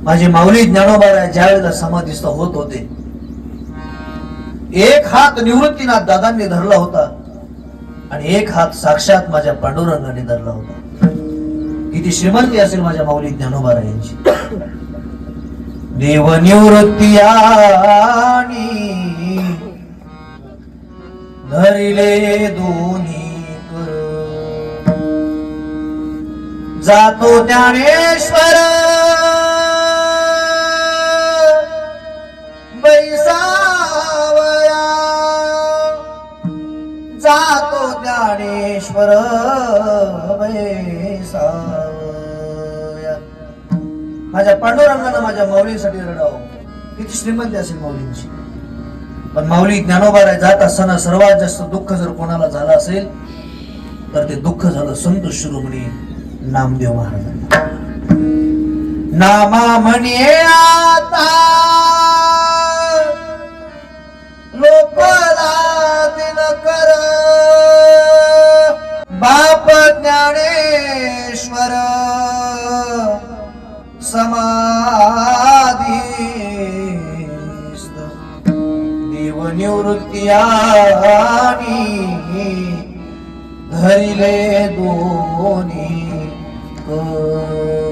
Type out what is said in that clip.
माझे माऊली ज्ञानोबा ज्या वेळेला समाधीस्थ होत होते, एक हात निवृत्तीनाथ दादांनी धरला होता आणि एक हात साक्षात माझ्या पांडुरंगाने धरला होता. किती श्रीमंती असेल माझ्या माऊली ज्ञानोबा यांची. देव निवृत्ती आणि धरिले दोन्ही कर, जातो ज्ञानेश्वर बैसावया, जातो ज्ञानेश्वर बैसावया. माझ्या पांडुरंगानं माझ्या माऊलीसाठी रडावं. किती श्रीमंती असेल माऊलींची. पण माऊली ज्ञानोबा जात असताना सर्वात जास्त दुःख जर कोणाला झालं असेल तर ते दुःख झालं संत शिरोमणी नामदेव महाराजांना. नामा म्हणे आता लोकला दिन कर, बाप ज्ञानेश्वर समाधीस्थ, देव निवृत्ती आणि धरिले दोन्ही कर.